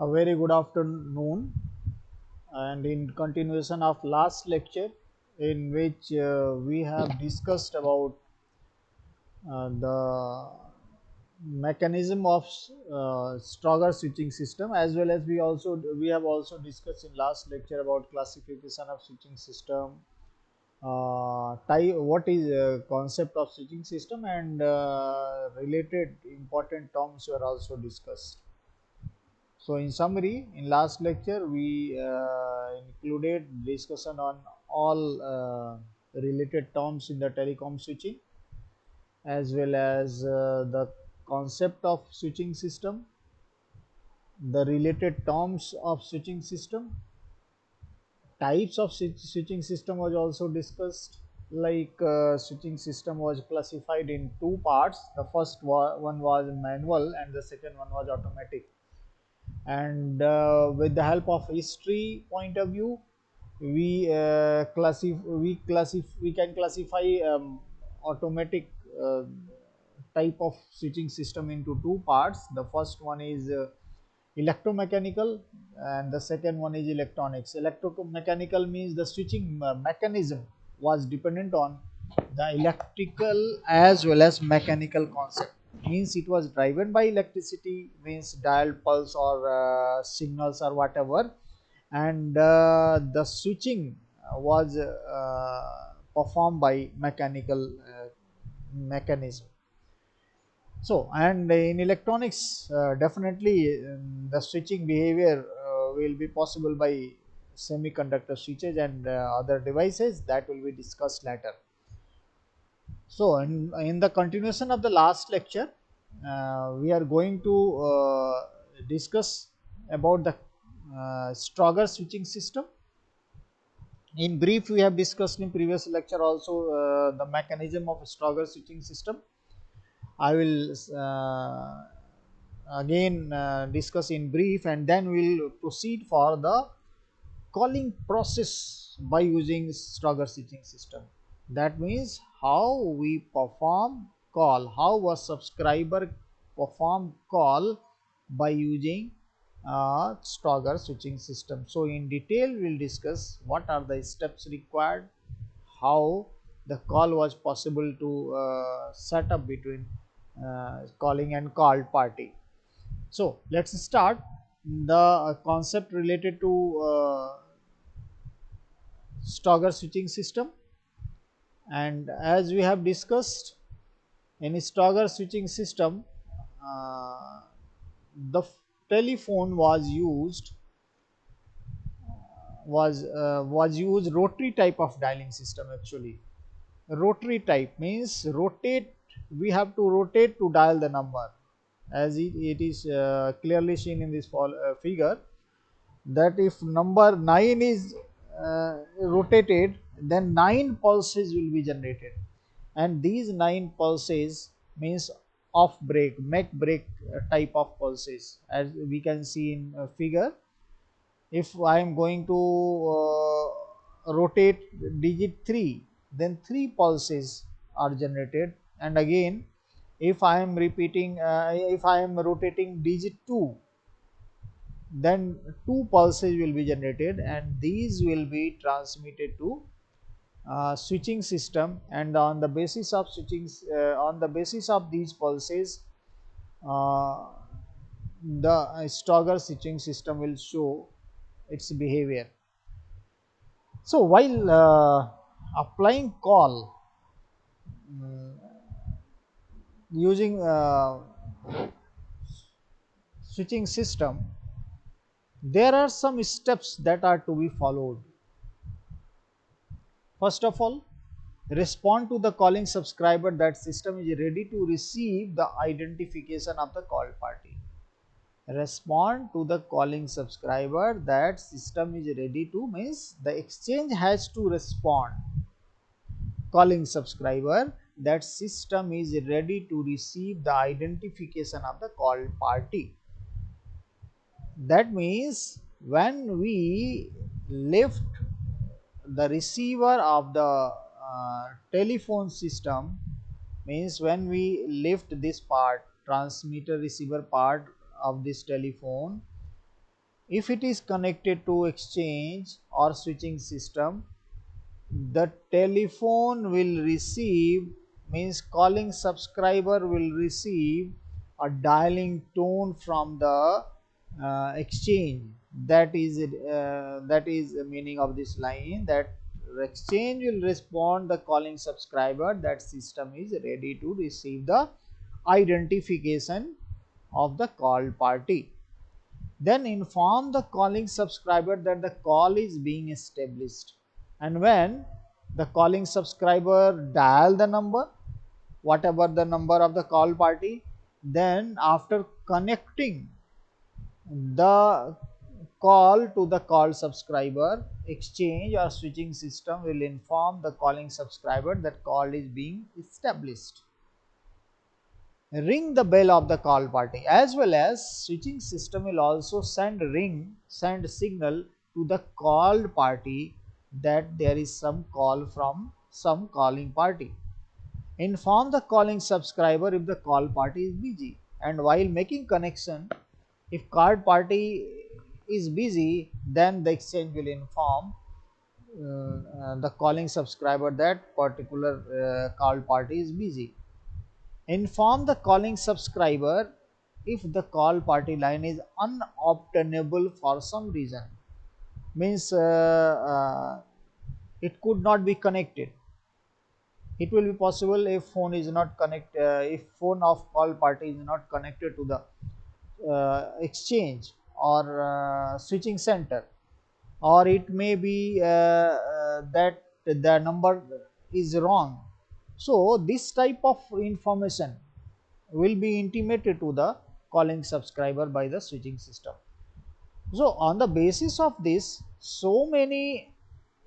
A very good afternoon, and in continuation of last lecture, in which we have discussed about the mechanism of Stagger switching system, as well as we have also discussed in last lecture about classification of switching system, type, what is concept of switching system, and related important terms were also discussed. So in summary, in last lecture we included discussion on all related terms in the telecom switching, as well as the concept of switching system, the related terms of switching system, types of switching system was also discussed. Like switching system was classified in two parts. The first one was manual and the second one was automatic. And with the help of history point of view, we can classify automatic type of switching system into two parts. The first one is electromechanical and the second one is electronics. Electromechanical means the switching mechanism was dependent on the electrical as well as mechanical concept. Means it was driven by electricity, means dial pulse or signals or whatever, and the switching was performed by mechanical mechanism. So, and in electronics, definitely the switching behavior will be possible by semiconductor switches and other devices that will be discussed later. So, in the continuation of the last lecture, we are going to discuss about the Stagger switching system. In brief, we have discussed in previous lecture also the mechanism of Stagger switching system. I will again discuss in brief, and then we will proceed for the calling process by using Stagger switching system. That means how we perform call, how a subscriber perform call by using Stagger switching system. So in detail we will discuss what are the steps required, how the call was possible to set up between calling and called party. So let's start the concept related to Stagger switching system. And as we have discussed, in Stagger switching system, uh, the telephone was used rotary type of dialing system. Actually, rotary type means rotate. We have to rotate to dial the number, as it is clearly seen in this figure, that if number 9 is rotated, then 9 pulses will be generated, and these 9 pulses means off break, make break type of pulses, as we can see in figure. If I am going to rotate digit 3, then 3 pulses are generated, and again if I am repeating, if I am rotating digit 2, then 2 pulses will be generated, and these will be transmitted to switching system, and on the basis of on the basis of these pulses, uh, the Stagger switching system will show its behavior. So while applying call using switching system, there are some steps that are to be followed. First of all, respond to the calling subscriber that system is ready to receive the identification of the called party. Respond to the calling subscriber that system is ready to, means the exchange has to respond calling subscriber that system is ready to receive the identification of the called party. That means when we lift the receiver of the telephone system, means when we lift this part, transmitter receiver part of this telephone, If it is connected to exchange or switching system, the telephone will receive, means calling subscriber will receive a dialing tone from the exchange. That is the meaning of this line, that exchange will respond the calling subscriber that system is ready to receive the identification of the called party. Then inform the calling subscriber that the call is being established. And when the calling subscriber dial the number, whatever the number of the call party, then after connecting the call to the call subscriber, exchange or switching system will inform the calling subscriber that call is being established. Ring the bell of the call party, as well as switching system will also send signal to the called party that there is some call from some calling party. Inform the calling subscriber if the call party is busy, and while making connection, if called party is busy, then the exchange will inform the calling subscriber that particular called party is busy. Inform the calling subscriber if the call party line is unobtainable for some reason, means it could not be connected. It will be possible if phone is not if phone of call party is not connected to the exchange or switching center, or it may be that the number is wrong. So this type of information will be intimated to the calling subscriber by the switching system. So on the basis of this, so many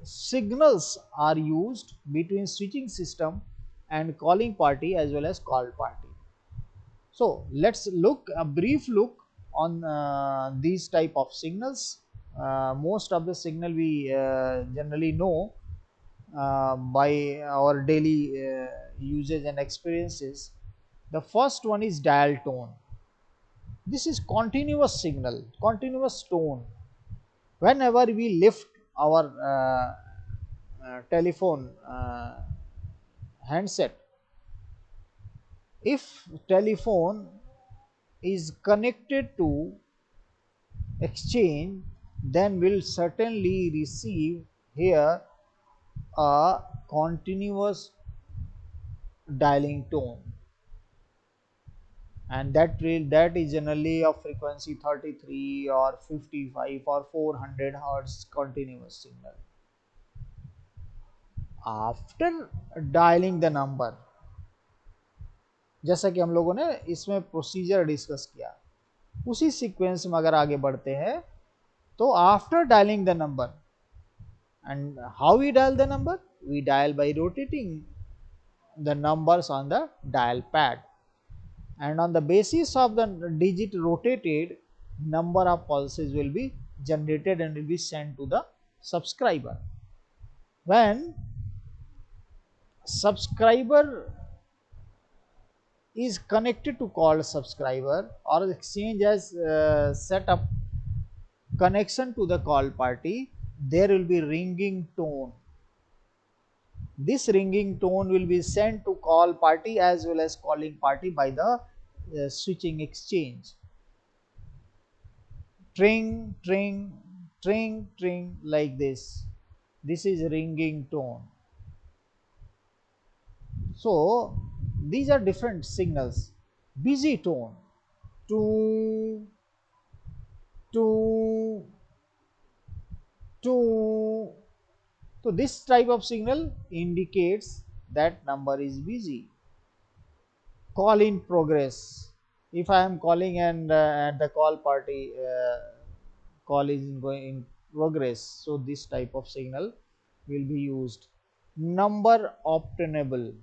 signals are used between switching system and calling party as well as called party. So let's look a brief look on these type of signals. Most of the signal we generally know by our daily usage and experiences. The first one is dial tone. This is continuous signal, continuous tone. Whenever we lift our telephone handset, if telephone is connected to exchange, then will certainly receive here a continuous dialing tone, and that is generally of frequency 33 or 55 or 400 hertz continuous signal. After dialing the number, जैसा कि हम लोगों ने इसमें procedure discuss किया, उसी sequence में अगर आगे बढ़ते हैं तो after dialling the number, and how we dial the number, we dial by rotating the numbers on the dial pad, and on the basis of the digit rotated, number of pulses will be generated and will be sent to the subscriber. When subscriber is connected to called subscriber, or the exchange has set up connection to the call party, there will be ringing tone. This ringing tone will be sent to call party as well as calling party by the switching exchange. Tring, tring, tring, tring, like this. This is ringing tone. So these are different signals. Busy tone, to, to, to. So this type of signal indicates that number is busy. Call in progress. If I am calling and at the call party call is going in progress, so this type of signal will be used. Number obtainable.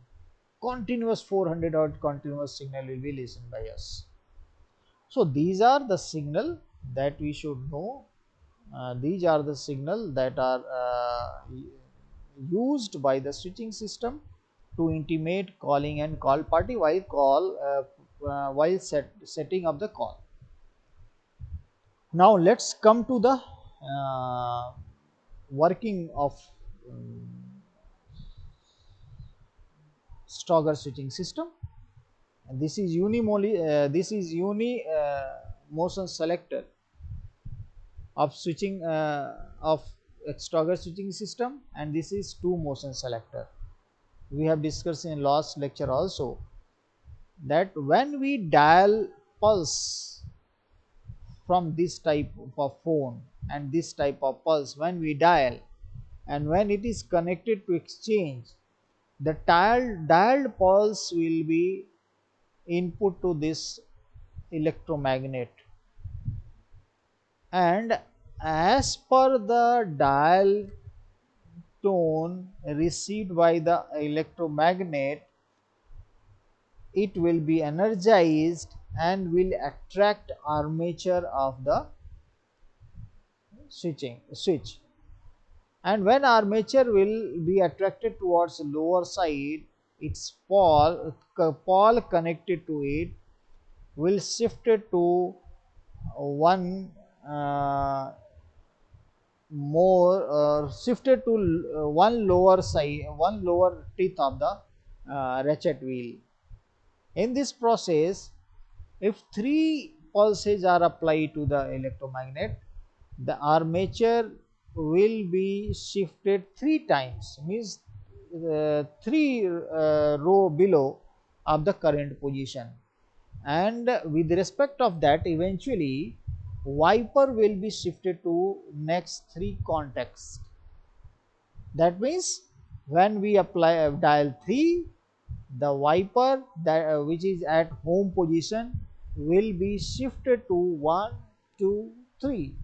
Continuous 400 hertz continuous signal will be listened by us. So these are the signal that we should know. These are the signal that are used by the switching system to intimate calling and call party while setting up the call. Now let's come to the working of um, Stagger switching system. And this is uni motion selector of switching of Stagger switching system, and this is two motion selector. We have discussed in last lecture also that when we dial pulse from this type of phone and this type of pulse when we dial, and when it is connected to exchange, the dialed pulse will be input to this electromagnet, and as per the dial tone received by the electromagnet, it will be energized and will attract armature of the switch, and when armature will be attracted towards lower side, its pole connected to it will shift it to one uh, more shifted to one lower side, one lower teeth of the ratchet wheel. In this process, if three pulses are applied to the electromagnet, the armature will be shifted three times, means three row below of the current position, and with respect of that, eventually wiper will be shifted to next three contacts. That means when we apply dial 3, the wiper that which is at home position will be shifted to 1, 2, 3,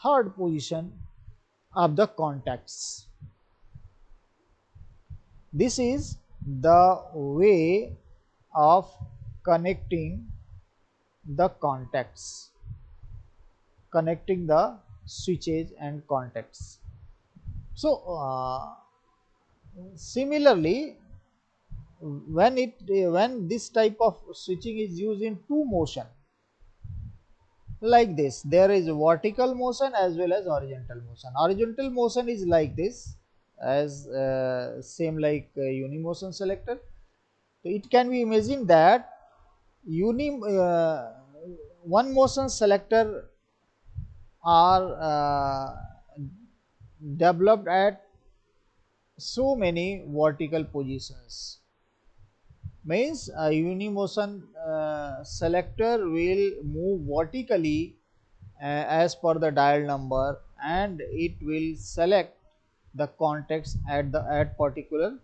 third position of the contacts. This is the way of connecting the contacts, connecting the switches and contacts. So similarly, when this type of switching is used in two motion like this, there is vertical motion as well as horizontal motion. Horizontal motion is like this, as same like unimotion selector. So it can be imagined that uni one motion selector are developed at so many vertical positions, means a unimotion selector will move vertically as per the dial number, and it will select the contacts at particular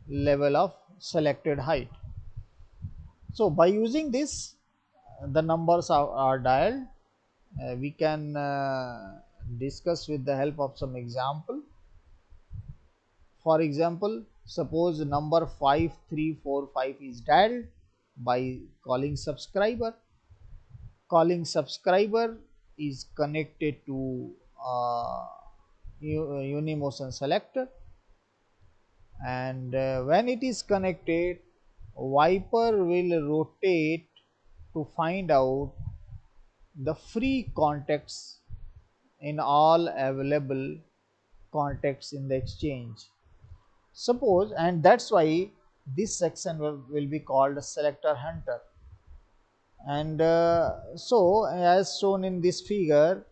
level of selected height. So by using this, the numbers are dialed. We can discuss with the help of some example. For example, suppose number 5345 is dialed by calling subscriber. Calling subscriber is connected to unimotion selector, and when it is connected, wiper will rotate to find out the free contacts in all available contacts in the exchange. Suppose, and that's why this section will be called a selector hunter. And so as shown in this figure,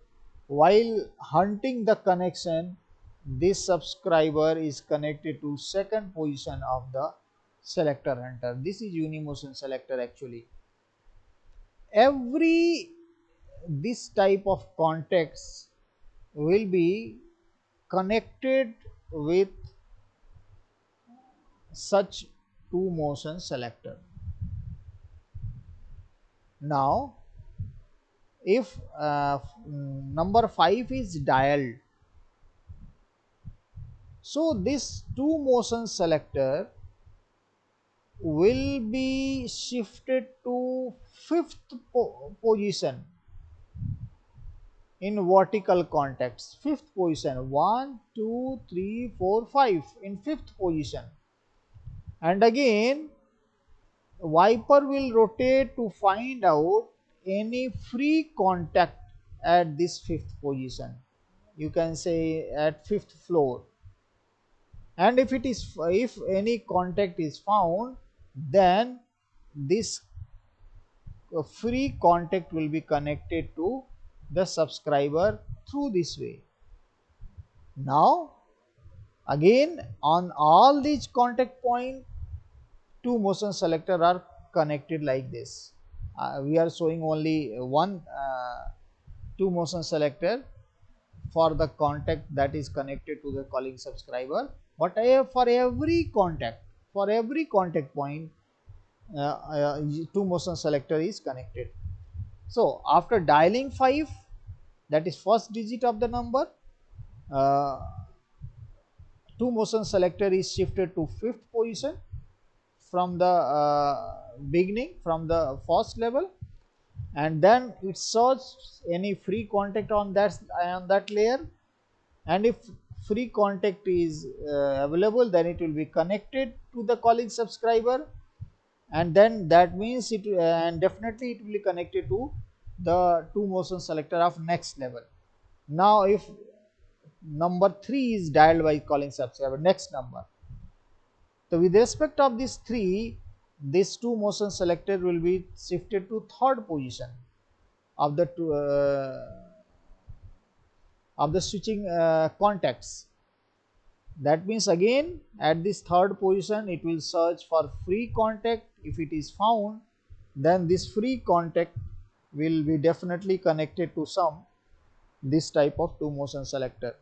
while hunting the connection, this subscriber is connected to second position of the selector hunter. This is unimotion selector actually. Every this type of contacts will be connected with such two motion selector. Now if number 5 is dialed, so this two motion selector will be shifted to fifth position in vertical contacts. Fifth position, 1, 2, 3, 4, 5 in fifth position, and again wiper will rotate to find out any free contact at this fifth position, you can say at fifth floor, and if any contact is found, then this free contact will be connected to the subscriber through this way. Now again, on all these contact point, two motion selector are connected like this. We are showing only one two motion selector for the contact that is connected to the calling subscriber, but for every contact point, two motion selector is connected. So after dialing 5, that is first digit of the number, uh, two motion selector is shifted to fifth position from the beginning, from the first level, and then it searches any free contact on that layer, and if free contact is available, then it will be connected to the calling subscriber, and then that means it and definitely it will be connected to the two motion selector of next level. Now if number 3 is dialed by calling subscriber, next number, so with respect of these 3, this two motion selector will be shifted to third position of the switching contacts. That means again at this third position it will search for free contact. If it is found, then this free contact will be definitely connected to some this type of two motion selector.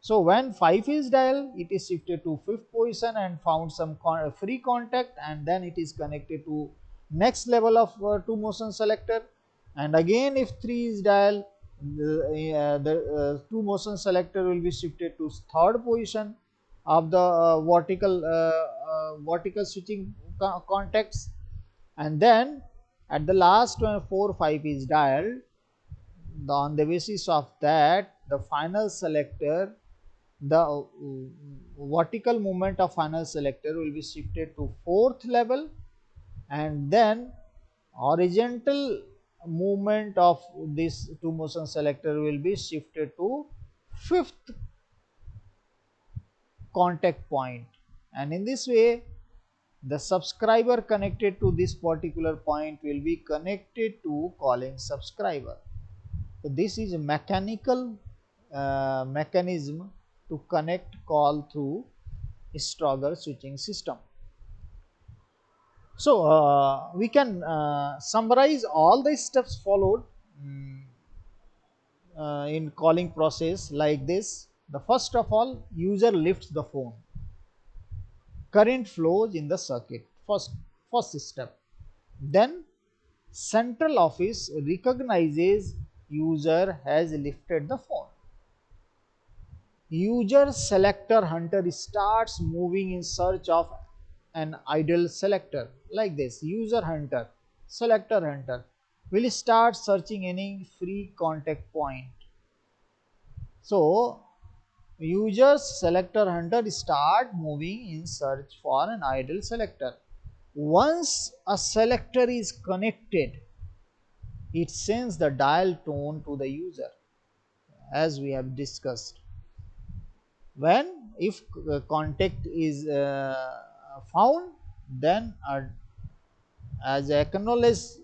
So when 5 is dialed, it is shifted to fifth position and found some free contact, and then it is connected to next level of two motion selector. And again if 3 is dialed, the two motion selector will be shifted to third position of the vertical switching contacts, and then at the last when 4 5 is dialed, on the basis of that the final selector, the vertical movement of final selector will be shifted to fourth level, and then horizontal movement of this two motion selector will be shifted to fifth contact point, and in this way the subscriber connected to this particular point will be connected to calling subscriber. So this is a mechanical mechanism to connect call through Strogger switching system. So we can summarize all the steps followed in calling process like this. The first of all, user lifts the phone. Current flows in the circuit. First step. Then central office recognizes user has lifted the phone. User selector hunter starts moving in search of an idle selector like this. User hunter, selector hunter will start searching any free contact point. So user selector hunter start moving in search for an idle selector. Once a selector is connected, it sends the dial tone to the user, as we have discussed. When if contact is found, then as acknowledged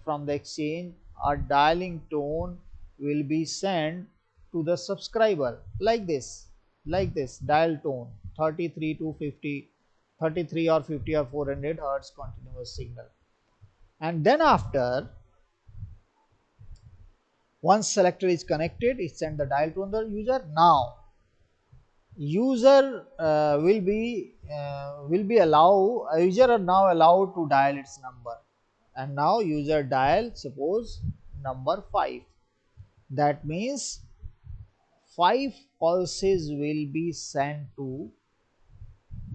from the exchange, a dialing tone will be sent to the subscriber like this dial tone 33 to 50, 33 or 50 or 400 hertz continuous signal. And then after once selector is connected, it send the dial tone to the user. Now user user are now allowed to dial its number, and now user dial suppose number 5. That means 5 pulses will be sent to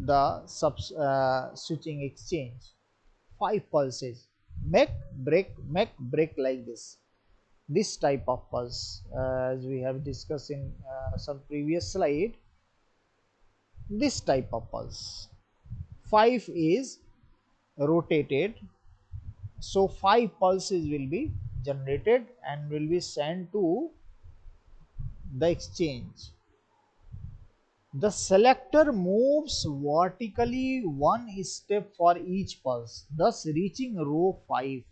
the switching exchange. 5 pulses, make break like this type of pulse, as we have discussed in some previous slide. This type of pulse, 5 is rotated, so 5 pulses will be generated and will be sent to the exchange. The selector moves vertically one step for each pulse, thus reaching row 5.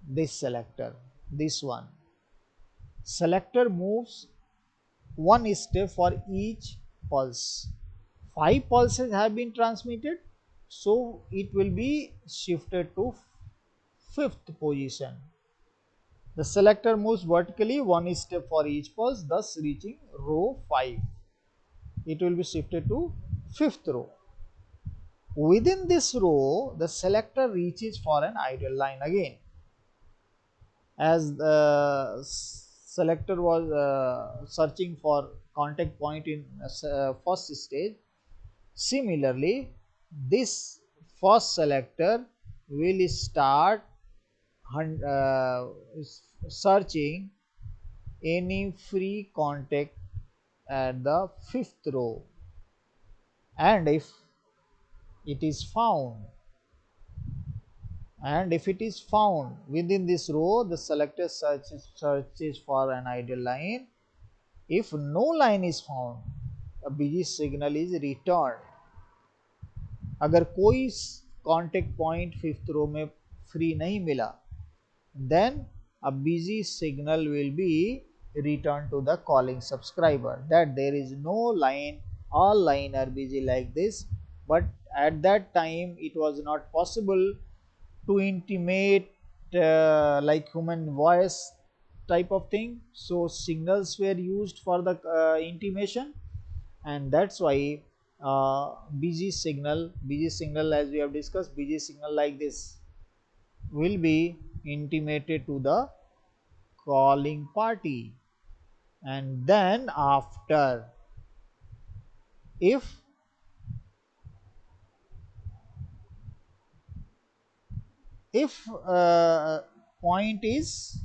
This selector, this one. Selector moves one step for each pulse. 5 pulses have been transmitted, so it will be shifted to fifth position. The selector moves vertically one step for each pulse, thus reaching row 5. It will be shifted to fifth row. Within this row, the selector reaches for an ideal line again. As the selector was searching for contact point in first stage, similarly, this first selector will start searching any free contact at the fifth row, and if it is found within this row, the selector searches for an ideal line. If no line is found, a busy signal is returned. अगर कोई contact point fifth रो में free नहीं मिला, then a busy signal will be returned to the calling subscriber that there is no line, all line are busy like this. But at that time it was not possible to intimate like human voice type of thing, so signals were used for the intimation, and that's why busy signal, as we have discussed, busy signal like this will be intimated to the calling party. And then after, if point is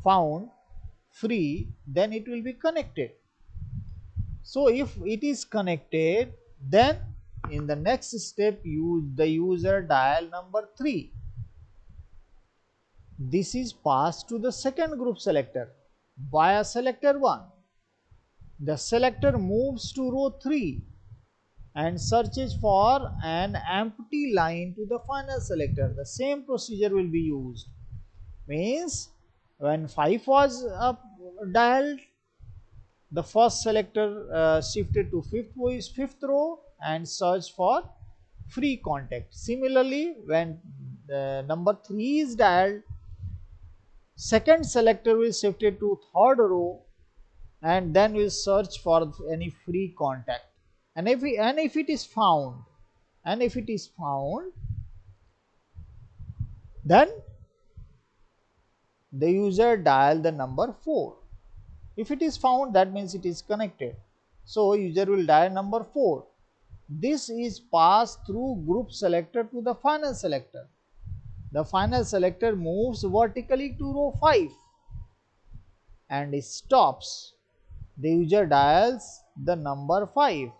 found free, then it will be connected. So if it is connected, then in the next step the user dial number 3. This is passed to the second group selector via selector 1. The selector moves to row 3 and searches for an empty line to the final selector. The same procedure will be used. Means when 5 was dialed, the first selector shifted to fifth row and searched for free contact. Similarly, when number 3 is dialed, second selector will shift it to third row and then will search for any free contact. And if it is found, then the user dial the number 4. If it is found, that means it is connected. So user will dial number 4. This is passed through group selector to the final selector. The final selector moves vertically to row 5 and stops. The user dials the number 5.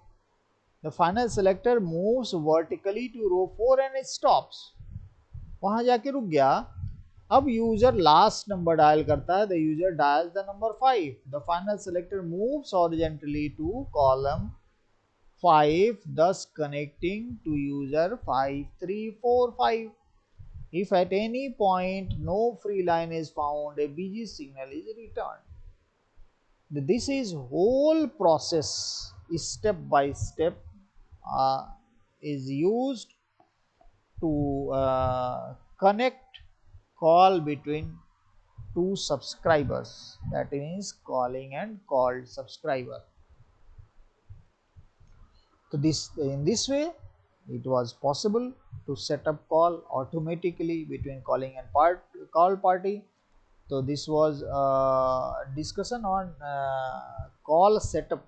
The final selector moves vertically to row 4 and stops. वहां जाके रुक गया. अब user last number dial करता है. The user dials the number 5. The final selector moves horizontally to column 5, thus connecting to user 5, 3, 4, 5. If at any point no free line is found, a busy signal is returned. This is whole process, step by step, is used to connect call between two subscribers, that means calling and called subscriber. So in this way it was possible to set up call automatically between calling and call party. So this was discussion on call setup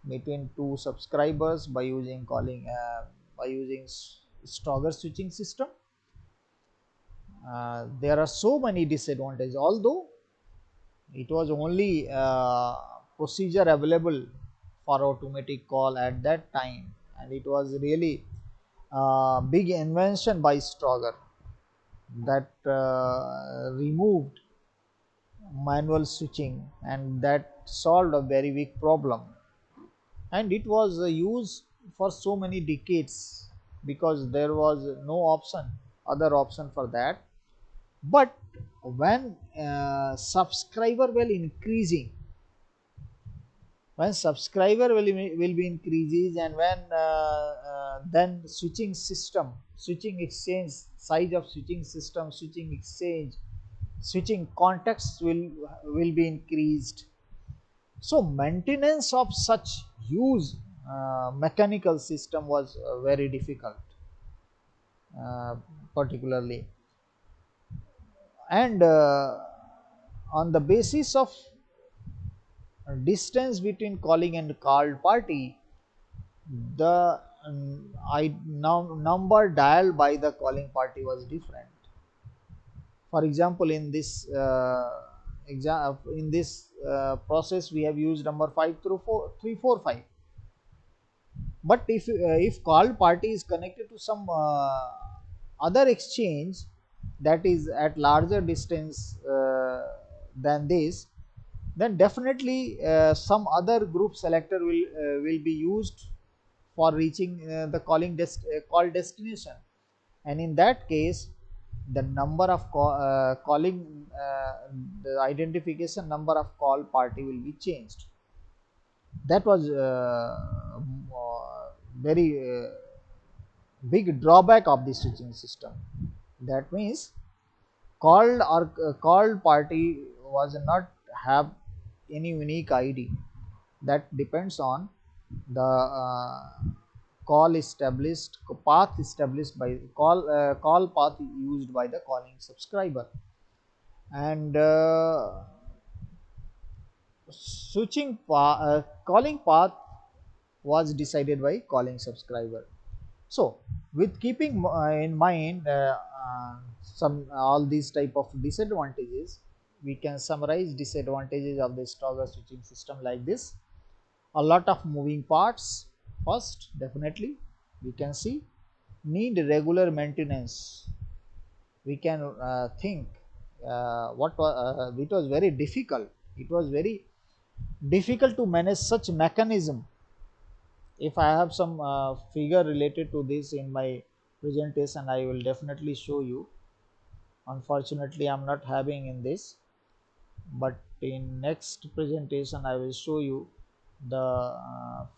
between two subscribers by using stagger switching system. There are so many disadvantages, although it was only procedure available for automatic call at that time, and it was really big invention by Stagger. that removed manual switching, and that solved a very big problem. And it was used for so many decades because there was no option, other option for that. But when subscriber will increasing, when subscriber will be increases, and when then switching exchange, size of switching system, switching exchange, switching contexts will be increased. So maintenance of such huge mechanical system was very difficult, uh, particularly. And on the basis of distance between calling and called party, the number dialed by the calling party was different. For example, in this process, we have used number 5 through 4 3 4 5. But if called party is connected to some other exchange that is at larger distance than this, then definitely some other group selector will be used for reaching the call destination. And in that case, the number of calling, the identification number of call party will be changed. That was very big drawback of the switching system. That means called party was not have any unique ID. That depends on the call established path established by call path used by the calling subscriber. And calling path was decided by calling subscriber. So, with keeping in mind some all these type of disadvantages, we can summarize disadvantages of the stagger switching system like this: a lot of moving parts. First, definitely, we can see need regular maintenance. We can think it was very difficult. It was very difficult to manage such mechanism. If I have some figure related to this in my presentation, I will definitely show you. Unfortunately, I'm not having in this, but in next presentation I will show you the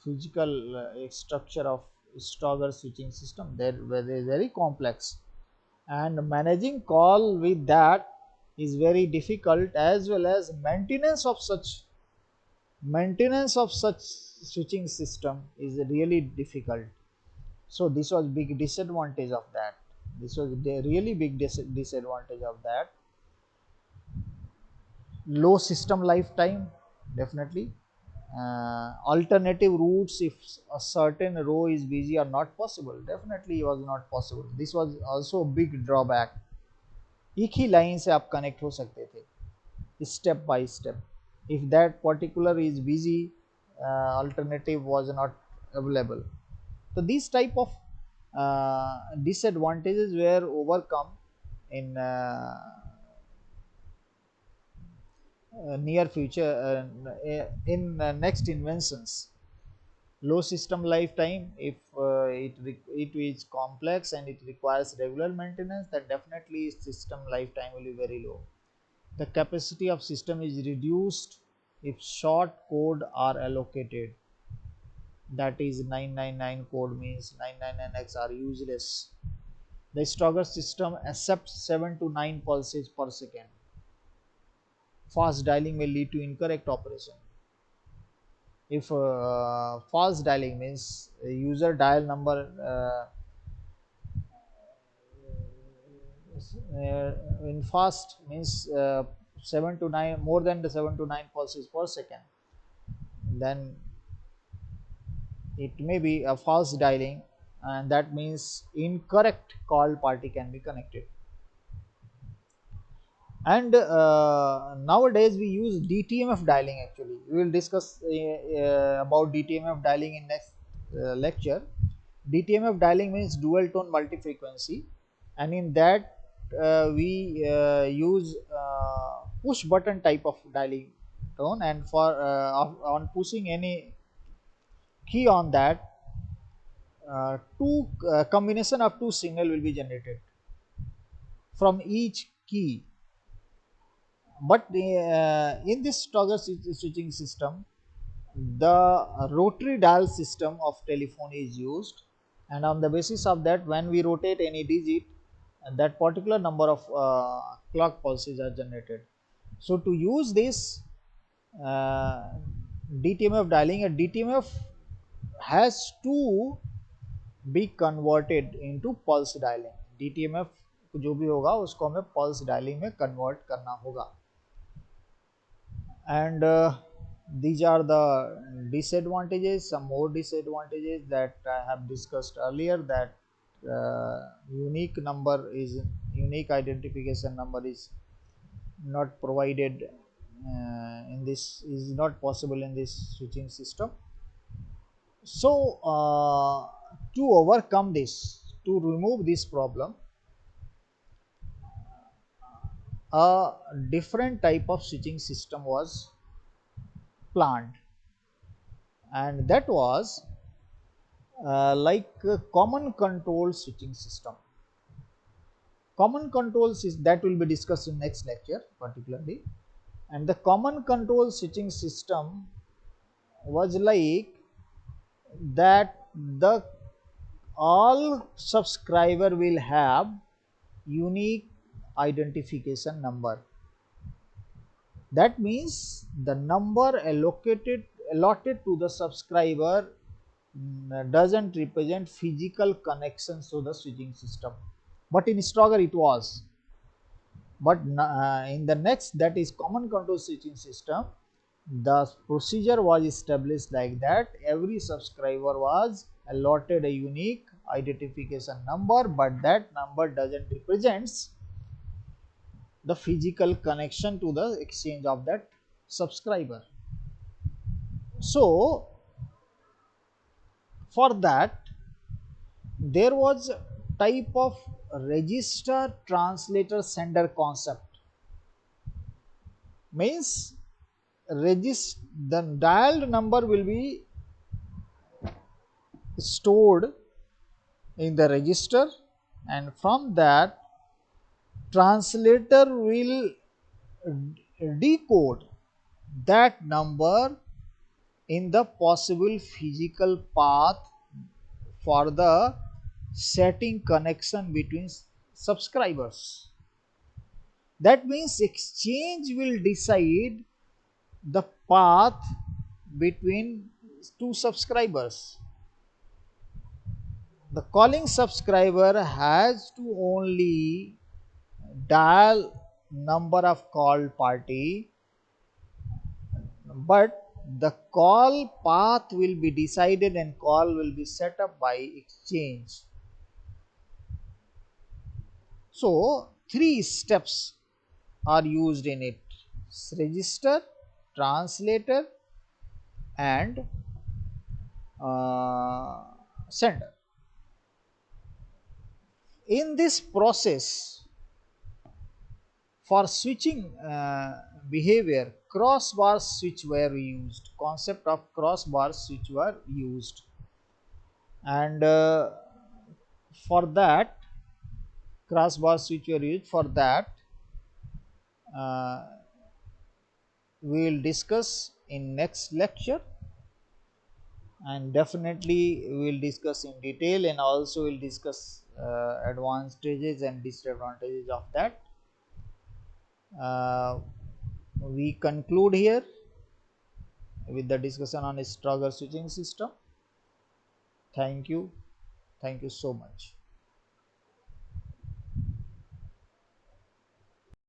physical structure of Stagger switching system. That is very complex, and managing call with that is very difficult, as well as maintenance of such switching system is really difficult. So this was big disadvantage of that. This was the really big disadvantage of that. Low system lifetime, definitely. Alternative routes, if a certain row is busy, are not possible. Definitely was not possible. This was also a big drawback. एक ही line से आप connect हो सकते थे step by step. If that particular is busy, alternative was not available. So these type of disadvantages were overcome in near future, in next inventions. Low system lifetime, if it is complex and it requires regular maintenance, then definitely system lifetime will be very low. The capacity of system is reduced if short code are allocated. That is 999 code means 999x are useless. The Stagger system accepts 7 to 9 pulses per second. Fast dialing may lead to incorrect operation. If fast dialing means user dial number in fast means 7 to 9, more than the 7 to 9 pulses per second, then it may be a false dialing, and that means incorrect call party can be connected. And nowadays we use DTMF dialing. Actually, we will discuss about DTMF dialing in next lecture. DTMF dialing means dual tone multi frequency, and in that we use push button type of dialing tone, and for on pushing any key on that, two combination of two signal will be generated from each key. But in this toggle switching system, the rotary dial system of telephone is used, and on the basis of that, when we rotate any digit, that particular number of clock pulses are generated. So to use this uh, DTMF dialing, a DTMF has to be converted into pulse dialing. DTMF जो भी होगा उसको हमें pulse dialing में convert करना होगा. And these are the disadvantages. Some more disadvantages that I have discussed earlier, that unique identification number is not provided in this, is not possible in this switching system. So to overcome this, to remove this problem, a different type of switching system was planned, and that was like a common control switching system. Common controls is that will be discussed in next lecture particularly. And the common control switching system was like that the all subscriber will have unique identification number. That means the number allotted to the subscriber doesn't represent physical connections to the switching system, but in Strogger it was. But in the next, that is common control switching system, the procedure was established like that every subscriber was allotted a unique identification number, but that number doesn't represents the physical connection to the exchange of that subscriber. So for that, there was type of register translator sender concept. Means the dialed number will be stored in the register, and from that translator will decode that number in the possible physical path for the setting connection between subscribers. That means exchange will decide the path between two subscribers. The calling subscriber has to only dial number of called party, but the call path will be decided and call will be set up by exchange. So three steps are used in it: register, translator, and sender. In this process, for switching behavior, crossbar switch were used. Concept of crossbar switch were used, and for that, crossbar switch were used. For that, uh, we will discuss in next lecture, and definitely we will discuss in detail, and also we will discuss advantages and disadvantages of that. We conclude here with the discussion on a Strogger switching system. Thank you so much.